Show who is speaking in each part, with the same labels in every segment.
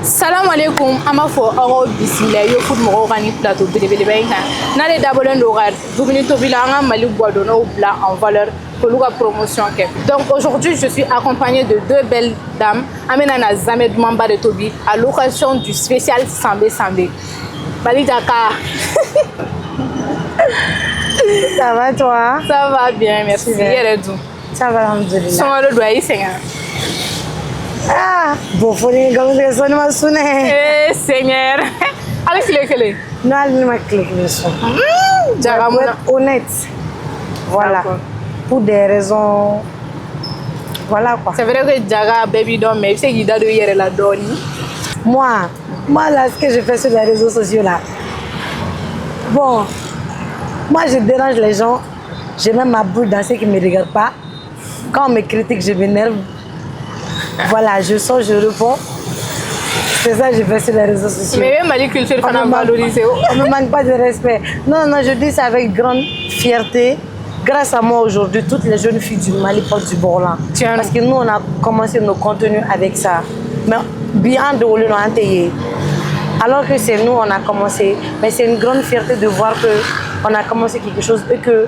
Speaker 1: Salam alaikum, amafo awo bismillah yo food mo gani plateau belebele bayka na le dabolen do gar dubini to bilanga mali bodo no bla en valeur pour la promotion. Donc aujourd'hui je suis accompagnée de deux belles dames Amena na Zamed Mamba de Tobi à l'occasion du spécial Sambé Sambé. Bali Daka.
Speaker 2: Ça va toi?
Speaker 1: Ça va bien, merci.
Speaker 2: Ça va, alhamdoulilah.
Speaker 1: Son le doigt ici.
Speaker 2: Ah, bon, faut dire comme ça, ça ne m'a sonné.
Speaker 1: Eh, Seigneur. Allez, clé.
Speaker 2: Non, elle ne m'a clé. Pour être honnête. Voilà. Pour des raisons. Voilà quoi.
Speaker 1: C'est vrai que Jaga baby doll, mais c'est qu'il a de hier la donne.
Speaker 2: Moi là, ce que je fais sur les réseaux sociaux là. Bon, moi je dérange les gens. J'ai même ma boule dans ceux qui ne me regardent pas. Quand on me critique, je m'énerve. Voilà, je sors, je réponds. C'est ça que je fais sur les réseaux sociaux.
Speaker 1: Mais même la culture, on
Speaker 2: ne me manque pas de respect. Non, je dis ça avec grande fierté. Grâce à moi aujourd'hui, toutes les jeunes filles du Mali portent du Borlan. Parce que nous, on a commencé nos contenus avec ça. Mais bien de nous alors que c'est nous, on a commencé. Mais c'est une grande fierté de voir qu'on a commencé quelque chose et que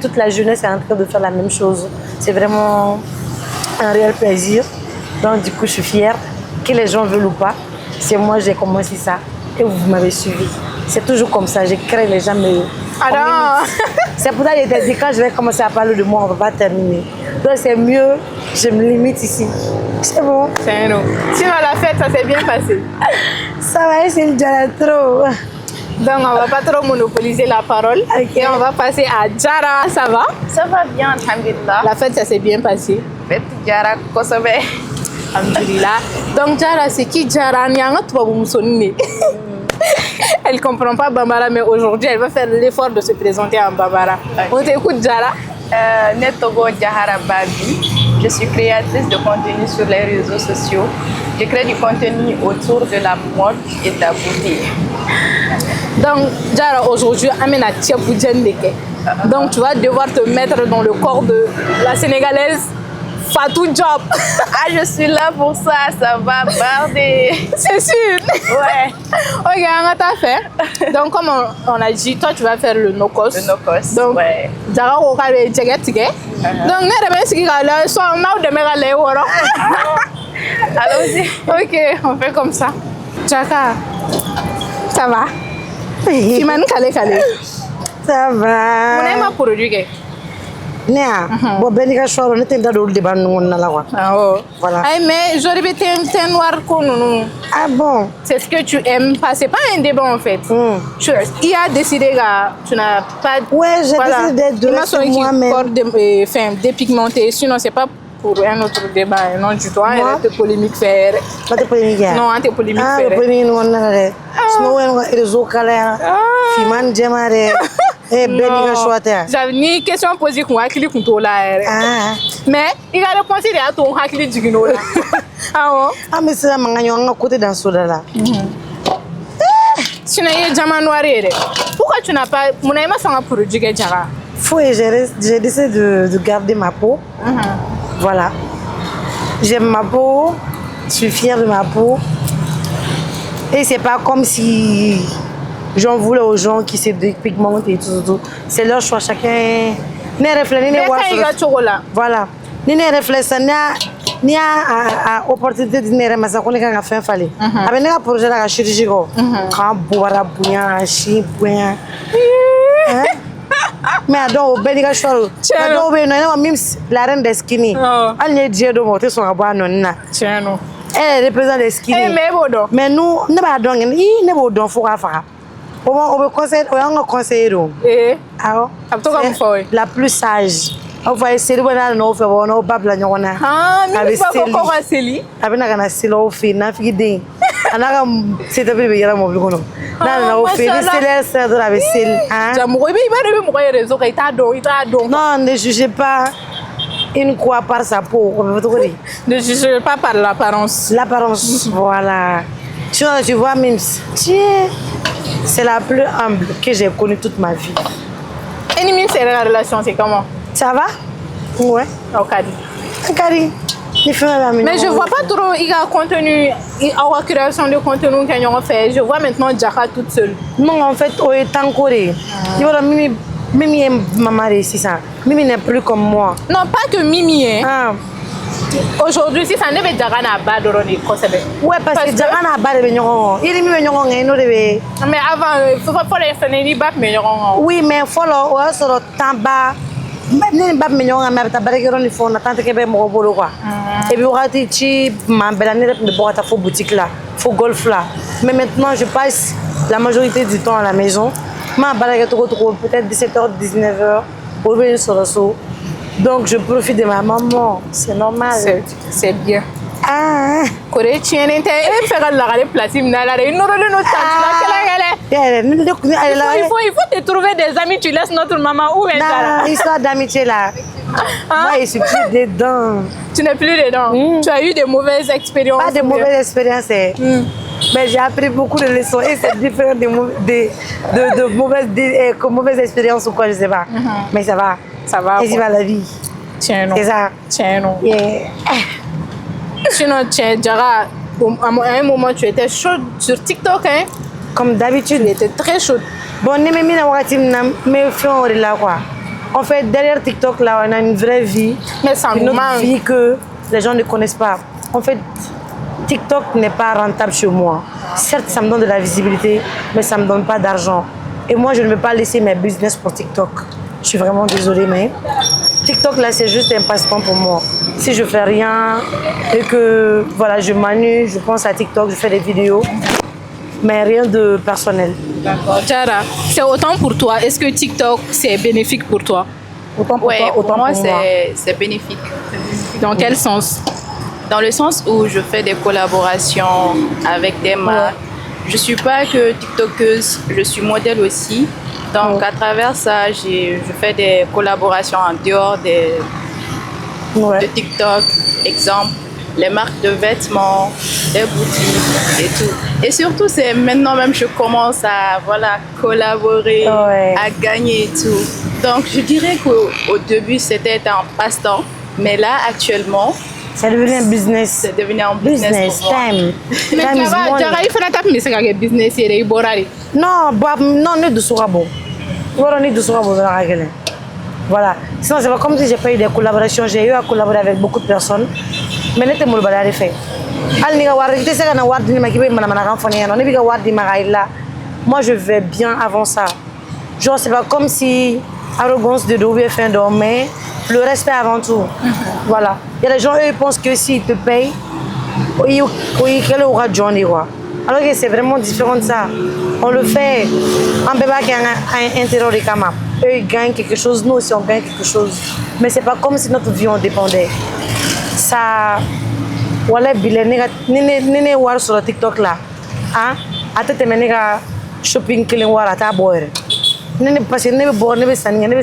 Speaker 2: toute la jeunesse est en train de faire la même chose. C'est vraiment un réel plaisir. Donc du coup, je suis fière, que les gens veulent ou pas. C'est moi, j'ai commencé ça et vous m'avez suivi. C'est toujours comme ça, je crée les gens me... C'est pour ça que je t'ai dit, quand je vais commencer à parler de moi, on ne va pas terminer. Donc c'est mieux, je me limite ici. C'est bon.
Speaker 1: C'est nous. Sinon la fête, ça s'est bien passé.
Speaker 2: Ça va, c'est déjà trop.
Speaker 1: Donc on va pas trop monopoliser la parole. Okay. Et on va passer à Jara, ça va?
Speaker 3: Ça va bien, alhamdulillah.
Speaker 1: La fête, ça s'est bien passé.
Speaker 3: Fête Jara Kosobe.
Speaker 1: Alhamdulillah. Donc Jara, c'est qui Jara? Elle comprend pas Bambara, mais aujourd'hui, elle va faire l'effort de se présenter en Bambara. Okay. On t'écoute, Jara.
Speaker 3: Netogo Jahara Babi. Je suis créatrice de contenu sur les réseaux sociaux. Je crée du contenu autour de la mode et de la beauté.
Speaker 1: Donc, Jara, aujourd'hui, Amena Tiapoudjendeke. Donc, tu vas devoir te mettre dans le corps de la Sénégalaise Fatou Job.
Speaker 3: Ah, je suis là pour ça, ça va barder.
Speaker 1: C'est sûr.
Speaker 3: Ouais.
Speaker 1: Ok, on a fait. Donc, comme on a dit, toi, tu vas faire le no-cost.
Speaker 3: Le no-cost,
Speaker 1: donc,
Speaker 3: ouais.
Speaker 1: Jara, on va faire donc,
Speaker 3: allons-y.
Speaker 1: Ok, on fait comme ça. Jaka, ça va?
Speaker 2: Ça va.
Speaker 1: On aime un produit.
Speaker 2: Néa, bon, ben, il y a choix, on était dans le débat, voilà.
Speaker 1: Mais j'aurais pu te noir qu'on nous.
Speaker 2: Ah bon?
Speaker 1: C'est ce que tu aimes pas, c'est pas un débat en fait. Il a décidé que tu n'as pas.
Speaker 2: Ouais, j'ai décidé de rester moi-même.
Speaker 1: Dépigmenté, sinon c'est pas pour un autre débat. Non, tu dois arrêter de polémique faire.
Speaker 2: Pas de polémique.
Speaker 1: Non, anti polémique faire.
Speaker 2: Ah, polémique, on a arrêté. Sinon, on a réseau calé. Fiman Djemare. Eh, ben, il y a choix.
Speaker 1: J'avais une question posée qu'on a cliqué contre là. Mais il a répondu à ton hackli du guino là. Ah,
Speaker 2: ah, mais c'est la mangane, on a côté dans ce là.
Speaker 1: Tu n'as pas jamais noir. Pourquoi tu n'as pas. Mon ami s'en a produit que Jara.
Speaker 2: J'ai décidé de garder ma peau. Voilà. J'aime ma peau. Je suis fière de ma peau. Et c'est pas comme si j'en voulais aux gens qui se dépigmentent et tout. C'est leur choix. Chacun n'est réfléchi. Voilà. Ni ne réfléchit ni a opportunité de ne remettre ça qu'on est qu'à faire fallait. Avec les projets là, chirurgie quoi. Quand boire bouillant, chien bouillant. Mais adore ben il choix. Adore ben non même la reine des skinny. Elle n'est Dieu de monter son abois non na.
Speaker 1: Tiens non.
Speaker 2: Elle représente les skinny. Mais nous ne pas donc ne pas donc faut faire. On veut conseiller, on conseiller. Alors, la plus sage. On va essayer de voir nos frères, nos babes là, on a.
Speaker 1: Ah, mais c'est pas encore assez.
Speaker 2: Avec na kana silo fi na fi din. Anaka c'est de bébé yara mo bikono. Na na o fi c'est de la vaisselle. Hein?
Speaker 1: J'aimerais bien me voir réseau qui t'a don.
Speaker 2: Non, ne jugez pas une quoi par sa peau.
Speaker 1: Ne jugez pas par l'apparence.
Speaker 2: L'apparence, voilà. Tu vois même c'est la plus humble que j'ai connue toute ma vie.
Speaker 1: Et Nimi, c'est la relation, c'est comment?
Speaker 2: Ça va? Ouais.
Speaker 1: Au Kari.
Speaker 2: Kari.
Speaker 1: Mais je vois pas trop il y a contenu, la création de contenu qu'on fait. Je vois maintenant Jara toute seule.
Speaker 2: Non, en fait, on est encore. Mimi maman c'est ça. Mimi n'est plus comme moi.
Speaker 1: Non, pas que Mimi. Hein.
Speaker 2: Ah.
Speaker 1: Aujourd'hui, si ça ne veut Jara n'a pas de rôle,
Speaker 2: ouais, parce que Jara n'a pas de vigneron. Il est mis vigneron, il est
Speaker 1: mais avant, il faut pas les faire ni bap vigneron.
Speaker 2: Oui, mais il faut le sur le tabac. Même bap vigneron, mais ta barrière on il faut on attend que ben mon bolo quoi. Et puis on a dit chi ma belle année de boire ta faux boutique là, faux golf là. Mais maintenant je passe la majorité du temps à la maison. Ma barrière peut-être 17h, 19h pour venir sur le saut. Donc je profite de ma maman, c'est normal.
Speaker 1: C'est bien.
Speaker 2: Ah.
Speaker 1: Corée tienne inte e fait la place na la une rôle no il faut te trouver des amis, tu laisses notre maman où est
Speaker 2: là. Histoire d'amitié là. Moi je suis plus dedans.
Speaker 1: Tu n'es plus dedans. Tu as eu des mauvaises expériences.
Speaker 2: Pas de mauvaises expériences. Mais j'ai appris beaucoup de leçons et c'est différent de mauvaises expériences ou quoi, je sais pas. Mais ça va.
Speaker 1: Ça va.
Speaker 2: Et c'est va la vie.
Speaker 1: Tiens non.
Speaker 2: C'est ça.
Speaker 1: Tiens non.
Speaker 2: Yeah.
Speaker 1: Sinon, Jara, à un moment, tu étais chaude sur TikTok, hein?
Speaker 2: Comme d'habitude.
Speaker 1: Tu étais très chaude.
Speaker 2: Bon, mais là quoi. En fait, derrière TikTok, là, on a une vraie vie.
Speaker 1: Mais ça
Speaker 2: une autre vie que les gens ne connaissent pas. En fait, TikTok n'est pas rentable chez moi. Certes, ça me donne de la visibilité, mais ça ne me donne pas d'argent. Et moi, je ne veux pas laisser mes business pour TikTok. Je suis vraiment désolée, mais TikTok, là, c'est juste un passe-temps pour moi. Si je fais rien et que, voilà, je m'ennuie, je pense à TikTok, je fais des vidéos, mais rien de personnel.
Speaker 1: D'accord. Jara, c'est autant pour toi. Est-ce que TikTok, c'est bénéfique pour toi?
Speaker 2: Autant pour toi, autant
Speaker 3: pour moi, c'est bénéfique.
Speaker 1: Dans quel sens?
Speaker 3: Dans le sens où je fais des collaborations avec des marques. Je ne suis pas que TikTokeuse, je suis modèle aussi. Donc, à travers ça, je fais des collaborations en dehors de TikTok. Exemple, les marques de vêtements, les boutiques et tout. Et surtout, c'est maintenant même que je commence à collaborer, à gagner et tout. Donc, je dirais qu'au début, c'était un passe-temps. Mais là, actuellement,
Speaker 2: c'est devenu un business.
Speaker 3: C'est devenu un business pour moi.
Speaker 2: Time.
Speaker 1: Mais Jara, il faut la taper, mais c'est un business, c'est borari.
Speaker 2: Non, non, ne de sourabo. Voilà. Sinon, c'est pas comme si j'ai pas eu des collaborations. J'ai eu à collaborer avec beaucoup de personnes. Mais n'était pas le fait. Moi, je vais bien avant ça. Genre, c'est pas comme si arrogance de double fin d'or, mais le respect avant tout. Voilà. Il y a des gens, eux, pensent que s'ils te payent, ils aura Johnny, quoi. Alors que c'est vraiment différent de ça. On le fait. On peut pas qu'il y ait un intérêt de Kama. Eux, ils gagnent quelque chose, nous aussi, on gagne quelque chose. Mais c'est pas comme si notre vie en dépendait. Ça. Voilà, Nene war sur le TikTok là. Hein? Attends, tu as shopping killing war à ta boire. Parce que ne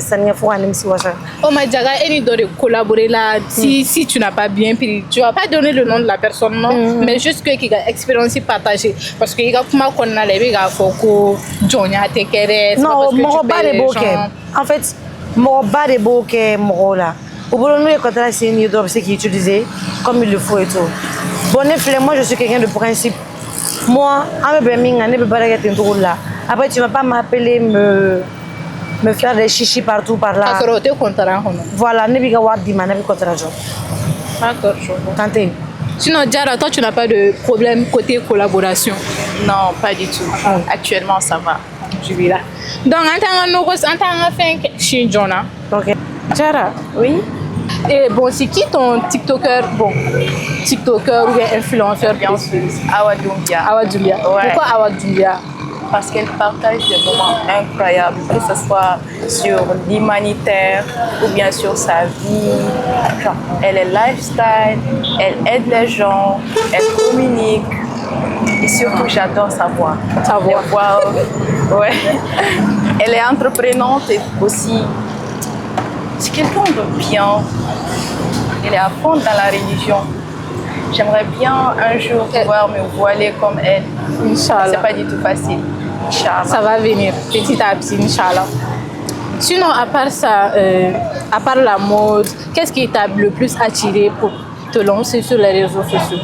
Speaker 2: sania faut aller si wasa.
Speaker 1: Oh ma Jara, elle doit collaborer là. Si tu n'as pas bien pris, tu vas pas donner le nom de la personne non, mais juste que qui a expérience partagée parce que il y a comment qu'on a les gars faut que Johnny a te kéré.
Speaker 2: Non, mon bas de bokeh. En fait, mon bas de bokeh mon là. Au bout de nous, quand là c'est une YouTube c'est qui utilisé comme il le faut et tout. Bon, moi je suis quelqu'un de principe. Moi, à ne peut pas regarder un tour là. Après, tu ne vas pas m'appeler, me faire des chichis partout par là. Voilà, ne vais pas dire, ne vais pas dire.
Speaker 1: D'accord, je vois.
Speaker 2: Tentez.
Speaker 1: Sinon, Jara, toi, tu n'as pas de problème côté collaboration?
Speaker 3: Non, pas du tout. Actuellement, ça va.
Speaker 1: Je vais là. Donc, en tant que fait Shinjona.
Speaker 2: Ok.
Speaker 1: Jara,
Speaker 3: oui.
Speaker 1: Et bon, c'est qui ton TikToker, TikToker ou bien influenceur?
Speaker 3: Bien sûr, Awa Doumbia.
Speaker 1: Awa Doumbia.
Speaker 3: Ouais.
Speaker 1: Pourquoi Awa Doumbia?
Speaker 3: Parce qu'elle partage des moments incroyables, que ce soit sur l'humanitaire ou bien sur sa vie. Genre, elle est lifestyle, elle aide les gens, elle communique. Et surtout, j'adore sa voix.
Speaker 1: Sa voix.
Speaker 3: Ouais. Elle est entreprenante et aussi. C'est quelqu'un de bien. Elle est à fond dans la religion. J'aimerais bien un jour pouvoir me voiler comme elle. Inch'Allah. C'est pas du tout facile. Inch'Allah.
Speaker 1: Ça va venir petit à petit, Inch'Allah. Sinon, à part ça, à part la mode, qu'est-ce qui t'a le plus attiré te lancer sur les réseaux sociaux?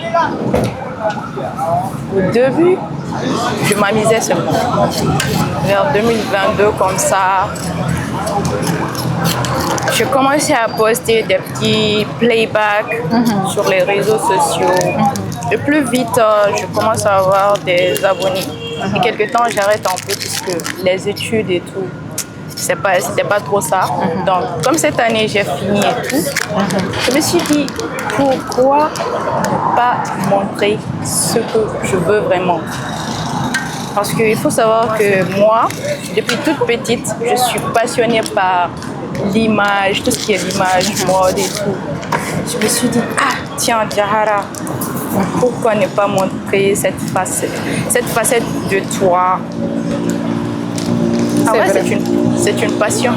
Speaker 3: Au début, je m'amusais seulement. Vers 2022, comme ça, je commençais à poster des petits playbacks sur les réseaux sociaux. Et plus vite, je commence à avoir des abonnés. Et quelque temps, j'arrête un peu puisque les études et tout, c'était pas trop ça. Donc, comme cette année, j'ai fini et tout, je me suis dit, pourquoi pas montrer ce que je veux vraiment? Parce qu'il faut savoir que moi, depuis toute petite, je suis passionnée par l'image, tout ce qui est l'image, mode et tout. Je me suis dit, ah tiens, Diarra, pourquoi ne pas montrer cette facette de toi? Ah ouais, c'est une passion.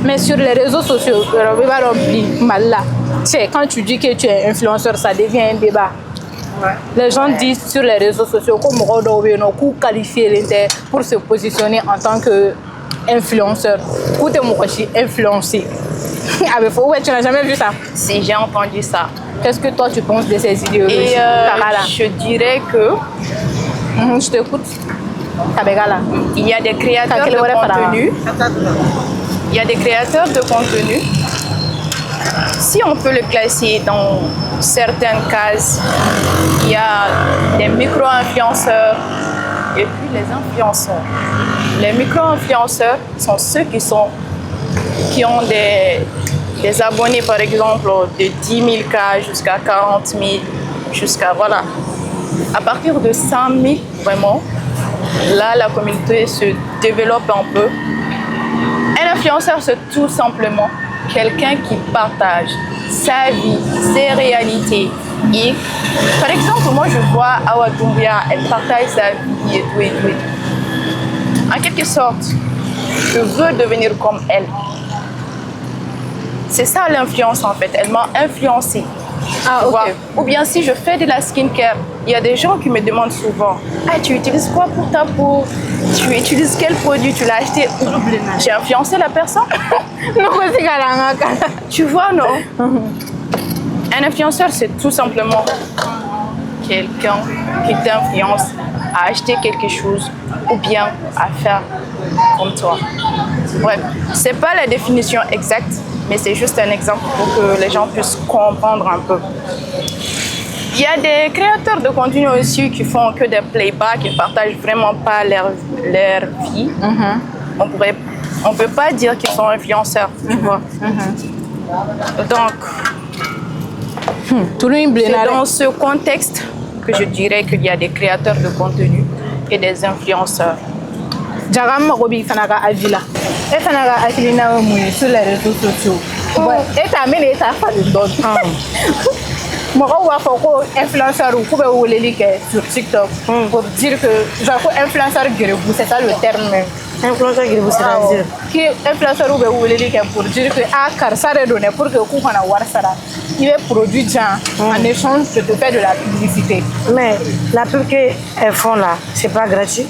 Speaker 1: Mais sur les réseaux sociaux, quand tu dis que tu es influenceur, ça devient un débat. Ouais. Les gens disent sur les réseaux sociaux qu'on qualifier pour se positionner en tant qu'influenceur. Ou tu es influencé. Tu n'as jamais vu ça?
Speaker 3: Si, j'ai entendu ça.
Speaker 1: Qu'est-ce que toi tu penses de ces idéologies?
Speaker 3: Je dirais que...
Speaker 1: je t'écoute.
Speaker 3: Il y a des créateurs de contenu. Il y a des créateurs de contenu. Si on peut le classer dans certaines cases, il y a des micro-influenceurs et puis les influenceurs. Les micro-influenceurs sont ceux qui ont des abonnés, par exemple, de 10 000 cas jusqu'à 40 000, jusqu'à, voilà. À partir de 100 000, vraiment, là, la communauté se développe un peu. Un influenceur, c'est tout simplement quelqu'un qui partage sa vie, ses réalités. Et, par exemple, moi, je vois Awa Doumbia, elle partage sa vie et tout et tout et tout. En quelque sorte, je veux devenir comme elle. C'est ça l'influence en fait, elle m'a influencée.
Speaker 1: Ah, ok.
Speaker 3: Ou bien si je fais de la skincare, il y a des gens qui me demandent souvent, ah, tu utilises quoi pour ta peau? Tu utilises quel produit? Tu l'as acheté où? J'ai influencé la personne. Tu vois, non? Un influenceur, c'est tout simplement quelqu'un qui t'influence à acheter quelque chose ou bien à faire comme toi. Bref, c'est pas la définition exacte, mais c'est juste un exemple pour que les gens puissent comprendre un peu. Il y a des créateurs de contenu aussi qui font que des playbacks, qui ne partagent vraiment pas leur vie. On peut pas dire qu'ils sont influenceurs, tu vois. Donc, c'est dans ce contexte que je dirais qu'il y a des créateurs de contenu et des influenceurs.
Speaker 1: Jagam Magobi Fanaka Avila. Et Fanaka Akilina sur les réseaux sociaux. Et ta mère est à faire une donne. Moi, je suis influenceur sur TikTok pour dire que influenceur c'est ça le terme même.
Speaker 2: Influenceur c'est-à-dire
Speaker 1: qui influenceur pour dire que car ça redonne pour que il est produit en échange de te faire de la publicité.
Speaker 2: Mais la pub qu'elles font là, c'est pas gratuit.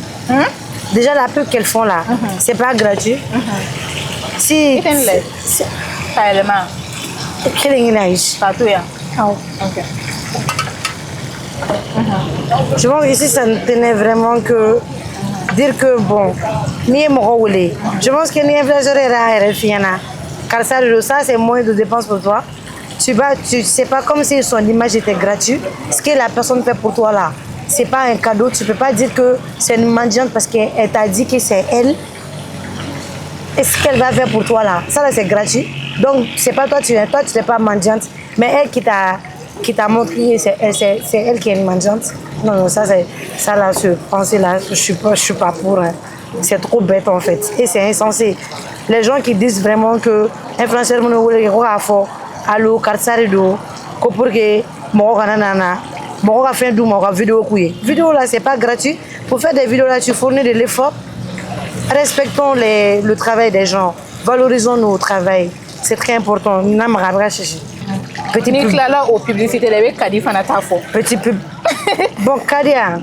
Speaker 2: Déjà la pub qu'elles font là, c'est pas gratuit. Si je pense que ici ça ne tenait vraiment que dire que bon, je pense que ni influenceur car ça c'est moins de dépenses pour toi. Tu sais pas comme si son image était gratuite. Ce que la personne fait pour toi là, c'est pas un cadeau. Tu peux pas dire que c'est une mendiante parce qu'elle t'a dit que c'est elle. Et ce qu'elle va faire pour toi là, ça là c'est gratuit. Donc c'est pas toi tu n'es pas mendiante, mais elle qui t'a montré c'est elle qui est une mendiante. Non, ça là, ce penser là, je suis pas pour. Hein. C'est trop bête en fait. Et c'est insensé. Les gens qui disent vraiment que influenceur allo karsarido ko pour que moi fait vidéo là c'est pas gratuit. Pour faire des vidéos là tu fournis de l'effort. Respectons le travail des gens, valorisons nos travail, c'est très important. Petit pub
Speaker 1: là au publicité les kadi fana ta fo
Speaker 2: petit pub bon kadia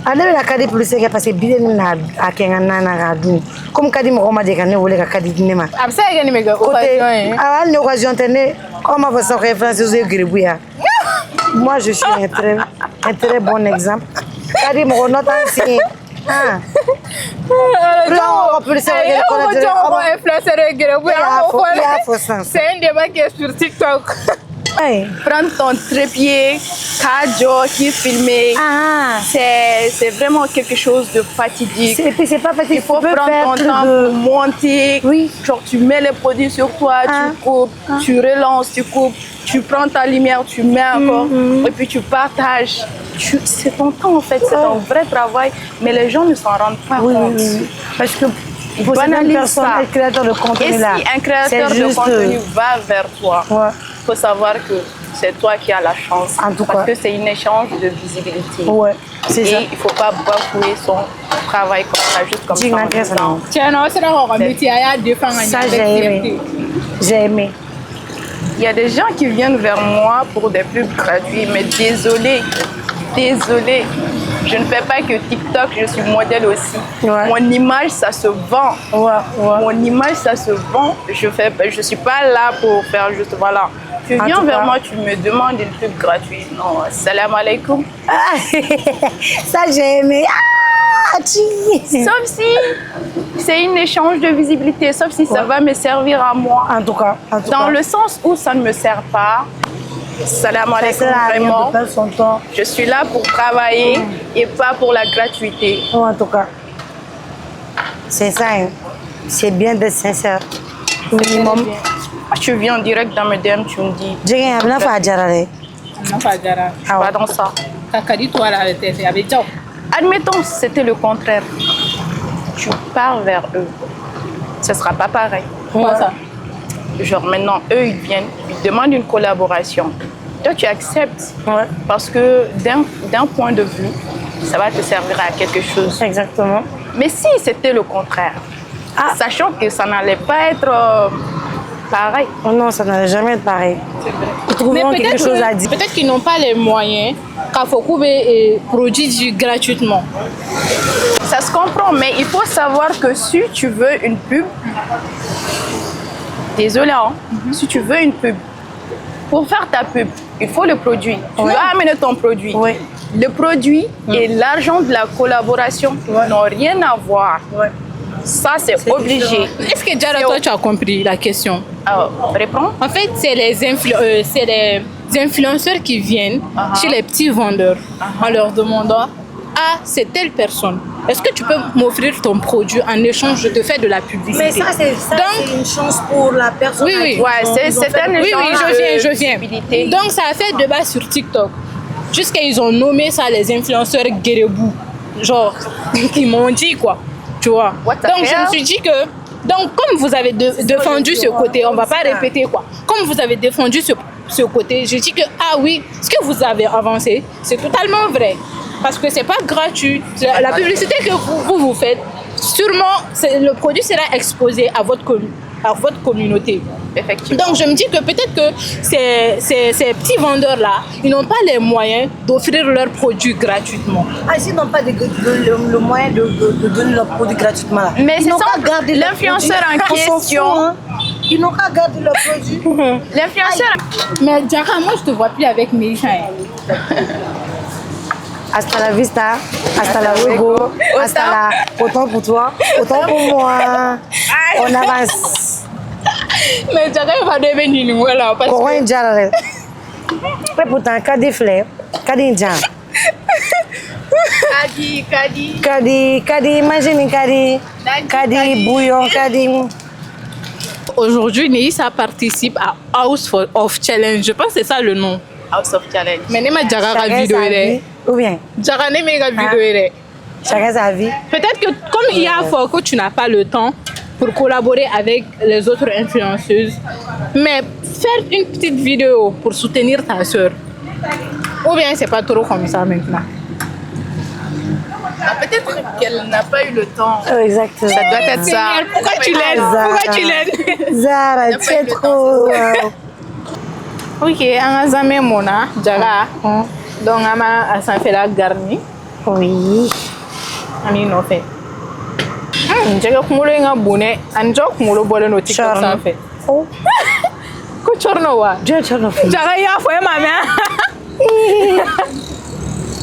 Speaker 2: ana la kadi publicité parce que bien na akenga na radu comme kadi mo ma de kan ne wole ka kadi ne ma
Speaker 1: absa ga ni mega occasion
Speaker 2: ne occasion tene On m'a fait ça influenceuse de Gribouya. Moi, je suis un très bon exemple. Kadi mon note ancien. Ah.
Speaker 1: C'est un débat qui est sur TikTok.
Speaker 3: Prendre ton trépied, cardio, qui filmer, c'est vraiment quelque chose de fatidique.
Speaker 2: C'est pas facile.
Speaker 3: Il faut prendre ton temps pour monter.
Speaker 2: Oui.
Speaker 3: Genre, tu mets les produits sur toi, tu coupes, tu relances, tu coupes, tu prends ta lumière, tu mets encore, et puis tu partages. C'est ton temps en fait, c'est un vrai travail, mais les gens ne s'en rendent pas compte.
Speaker 2: Parce que
Speaker 3: pour une
Speaker 2: personne, un créateur de contenu,
Speaker 3: et si un créateur de contenu va vers toi, il faut savoir que c'est toi qui as la chance.
Speaker 2: En tout
Speaker 3: parce
Speaker 2: cas.
Speaker 3: que c'est une échange de visibilité.
Speaker 2: Ouais, c'est ça.
Speaker 3: Et il ne faut pas bafouer son travail comme ça, juste comme ça.
Speaker 1: Tiens, non, c'est un métier à défendre.
Speaker 2: Ça, j'ai aimé. J'ai aimé.
Speaker 3: Il y a des gens qui viennent vers moi pour des pubs gratuits, mais désolé, je ne fais pas que TikTok, je suis modèle aussi. Mon image, ça se vend. Mon image, ça se vend. Je suis pas là pour faire juste, voilà. Tu viens vers moi, tu me demandes une pub gratuite. Non, salam alaikum.
Speaker 2: Ça, j'ai aimé.
Speaker 3: Sauf si c'est un échange de visibilité, sauf si ça va me servir à moi.
Speaker 2: En tout cas.
Speaker 3: Dans le sens où ça ne me sert pas. Salam alaikum, vraiment. Je suis là pour travailler et pas pour la gratuité.
Speaker 2: En tout cas. C'est ça. Hein. C'est bien d'être sincère. Minimum.
Speaker 3: Tu viens en direct dans mes DM, tu me dis.
Speaker 1: Pas
Speaker 3: dans ça. Admettons, c'était le contraire. Tu pars vers eux. Ce ne sera pas pareil.
Speaker 1: Comment ça?
Speaker 3: Genre maintenant, eux, ils viennent, ils demandent une collaboration. Toi, tu acceptes. Parce que d'un point de vue, ça va te servir à quelque chose.
Speaker 2: Exactement.
Speaker 3: Mais si c'était le contraire, sachant que ça n'allait pas être pareil.
Speaker 2: Oh non, ça n'allait jamais être pareil. Ils trouveront quelque chose à dire.
Speaker 1: Peut-être qu'ils n'ont pas les moyens qu'à Fokoube produit gratuitement.
Speaker 3: Ça se comprend, mais il faut savoir que si tu veux une pub, désolé, si tu veux une pub, pour faire ta pub, il faut le produit. Tu dois amener ton produit. Le produit et l'argent de la collaboration n'ont rien à voir. Ça, c'est obligé.
Speaker 1: Est-ce que déjà toi, tu as compris la question?
Speaker 3: Réponds.
Speaker 1: En fait, c'est les influenceurs qui viennent chez les petits vendeurs en leur demandant c'est telle personne. Est-ce que tu peux m'offrir ton produit en échange, je te fais de la publicité?
Speaker 2: Mais ça, c'est une chance pour la personne.
Speaker 1: Oui.
Speaker 3: C'est un échange.
Speaker 1: Je viens. Donc, ça a fait débat sur TikTok. Jusqu'à ils ont nommé ça les influenceurs guérébou. Genre, ils m'ont dit quoi. Tu vois. Donc, je me suis dit que... Donc, comme vous avez défendu ce côté, on ne va pas répéter quoi. Comme vous avez défendu ce côté, je dis que, oui, ce que vous avez avancé, c'est totalement vrai. Parce que c'est pas gratuit. La publicité que vous faites, sûrement, le produit sera exposé à votre communauté.
Speaker 3: Effectivement.
Speaker 1: Donc, je me dis que peut-être que ces petits vendeurs-là, ils n'ont pas les moyens d'offrir leurs produits gratuitement.
Speaker 2: S'ils n'ont pas le moyen de donner leurs produits gratuitement, là.
Speaker 3: Mais c'est ça, l'influenceur en question.
Speaker 2: Ils n'ont qu'à garder leurs produits.
Speaker 3: L'influenceur.
Speaker 1: Mais Diarra, moi, je te vois plus avec mes gens.
Speaker 2: Hasta la vista, hasta la luego, hasta la... Autant pour toi, autant pour moi. On avance.
Speaker 1: Mais Diarra, il va devenir nouveau là.
Speaker 2: Comment il dit? Mais pourtant, quand des fleurs, quand des gens. Kadi, imagine Kadi, bouillon, Kadi.
Speaker 1: Aujourd'hui, Neissa participe à House of Challenge. Je pense que c'est ça le nom.
Speaker 3: House of Challenge.
Speaker 1: Mais Nema Diarra vidéo.
Speaker 2: Ou bien?
Speaker 1: Diarra n'est vidéo.
Speaker 2: Chacun sa vie.
Speaker 1: Peut-être que comme il y a fort que tu n'as pas le temps pour collaborer avec les autres influenceuses, mais faire une petite vidéo pour soutenir ta soeur. Ou bien c'est pas trop comme ça maintenant.
Speaker 3: Peut-être qu'elle n'a pas eu le temps.
Speaker 2: Exactement.
Speaker 3: Ça doit être ça.
Speaker 1: Pourquoi tu l'aides?
Speaker 2: Zara, tu es trop...
Speaker 1: Ok, on a jamais mona, Diarra. Donc on a fait la garni.
Speaker 2: Oui.
Speaker 1: Ani no fait. Jega kumulo nga bone, anjo kumulo bole no TikTok ça fait. Ko Chornowa.
Speaker 2: Dieu Tchorno fou.
Speaker 1: Jara ya fo ma mère.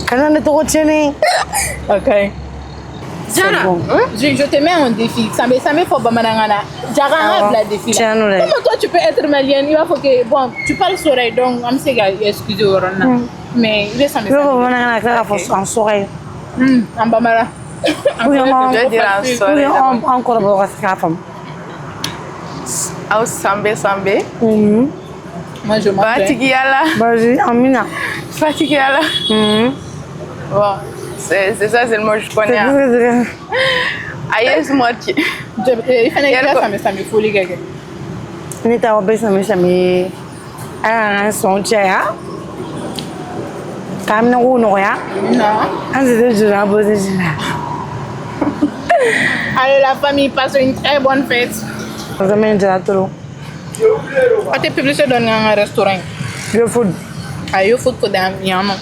Speaker 2: Kana ne to tiene.
Speaker 1: OK. Jara,
Speaker 2: bon.
Speaker 1: je te mets un défi. Ça me faut bamanangana. Jara
Speaker 2: Ah,
Speaker 1: la défi.
Speaker 2: tiens, nous, là.
Speaker 1: Comment toi tu peux être malienne? Il va faut que bon, tu parles soleil donc am se ga excuse orona. Mais il est ça me.
Speaker 2: Yo bo na ka en soirée.
Speaker 1: En bamara.
Speaker 2: Oui,
Speaker 3: Je vais dire en
Speaker 2: oui,
Speaker 3: soirée.
Speaker 2: on collabore avec la femme.
Speaker 3: Au sambe.
Speaker 1: Moi je m'appelle.
Speaker 3: Fatigué là.
Speaker 2: Vas-y, Amina.
Speaker 3: Fatigué là. Bon, c'est ça, c'est le mot que je connais. Aïe, moitié.
Speaker 1: Il fallait que ça me faut les gars.
Speaker 2: Ni ta obe sa me ah son chia. Kam na uno ya.
Speaker 1: Non.
Speaker 2: An de jura bo de jura.
Speaker 1: Allez, la famille passe une très bonne fête.
Speaker 2: Ça me jura trop.
Speaker 1: On te publié dans un restaurant.
Speaker 2: Yo food.
Speaker 1: Aïe, il faut que d'un yano.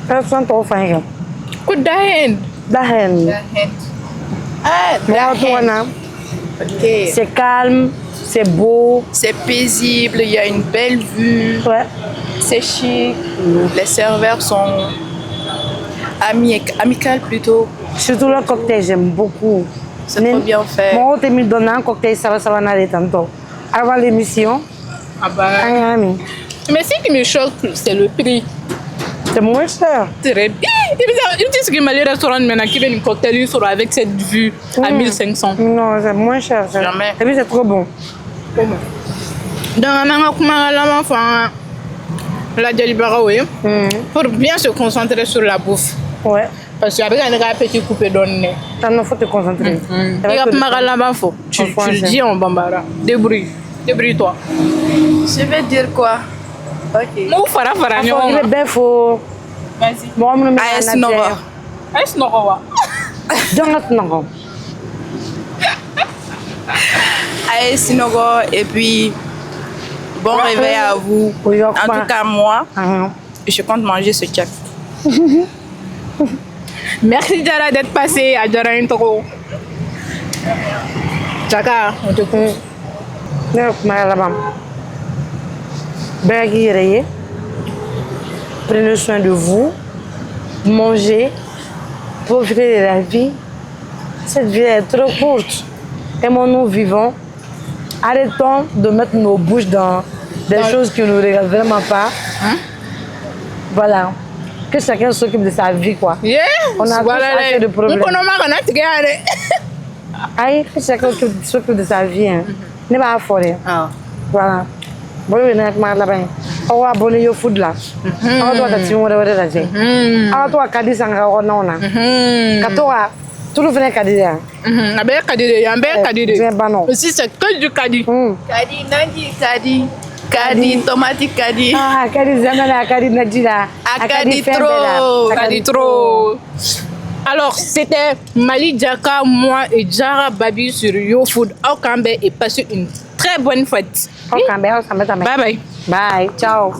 Speaker 2: Personne to fa
Speaker 1: Coup d'ahen.
Speaker 2: Dahen.
Speaker 1: Ah,
Speaker 2: Moi toi na.
Speaker 1: OK.
Speaker 2: C'est calme, c'est beau.
Speaker 3: C'est paisible, il y a une belle vue,
Speaker 2: Ouais.
Speaker 3: c'est chic. Les serveurs sont amicales plutôt.
Speaker 2: Surtout le cocktail, j'aime beaucoup.
Speaker 3: C'est trop bien fait.
Speaker 2: Moi, je me donne un cocktail, ça va n'aller tantôt. Avant l'émission,
Speaker 1: Ah bah. Mais ce qui me choque, c'est le prix.
Speaker 2: c'est moins cher.
Speaker 1: Très bien. Il me dit ce que les restaurants maintenant qui viennent une cocktail sur avec cette vue à 1500.
Speaker 2: Non, c'est moins cher.
Speaker 3: Jamais.
Speaker 2: Et puis, c'est trop bon.
Speaker 1: Donc, on a la délibération, oui. Pour bien se concentrer sur la bouffe.
Speaker 2: Ouais.
Speaker 1: Parce qu'avec un petit coupé donné.
Speaker 2: Il faut te concentrer.
Speaker 1: Tu le dis en bambara. Débrouille-toi.
Speaker 3: Je vais dire quoi? Ok.
Speaker 1: Mou fara fara
Speaker 2: Il
Speaker 1: nyonga.
Speaker 2: est bien faux.
Speaker 1: Vas-y.
Speaker 2: Bon, on me met
Speaker 3: AS Noro.
Speaker 1: Est-ce norowa?
Speaker 3: Allez, Sinogo, et puis bon réveil à vous.
Speaker 2: Oui,
Speaker 3: En tout cas, moi,
Speaker 2: Ah,
Speaker 3: je compte manger ce tchèque.
Speaker 1: Merci Jara d'être passé à Jara Intoro. Jaka, on te coupe.
Speaker 2: Prenez soin de vous, mangez, profitez de la vie. Cette vie est trop courte. Aimons-nous vivants. Arrêtons de mettre nos bouches dans des choses qui ne nous regardent vraiment pas. Voilà. Que chacun s'occupe de sa vie, quoi.
Speaker 1: Yeah.
Speaker 2: On a tous assez de problèmes. Aïe, que chacun s'occupe de sa vie. Hein. Ne pas affoler. Voilà. Bon, je vais là-bas. On va abonner au food là. On va te tirer au restaurant. On va te cadir sans avoir non là. Katoa, tout le venez cadir.
Speaker 1: Avec Kadide, avec Kadide.
Speaker 2: C'est pas non.
Speaker 1: Aussi, c'est que du Kadi.
Speaker 3: Kadi, Nandi, Kadi, tomate Kadi.
Speaker 2: Ah, cadir, zamana, cadir nadila.
Speaker 3: Kadi trop.
Speaker 1: Kadi trop. Alors, c'était Mali Djaka, moi et Jara Babi sur YoFood au Cambé et passez une très bonne fête.
Speaker 2: Ok, bye bye.
Speaker 1: Bye bye.
Speaker 2: Bye, ciao.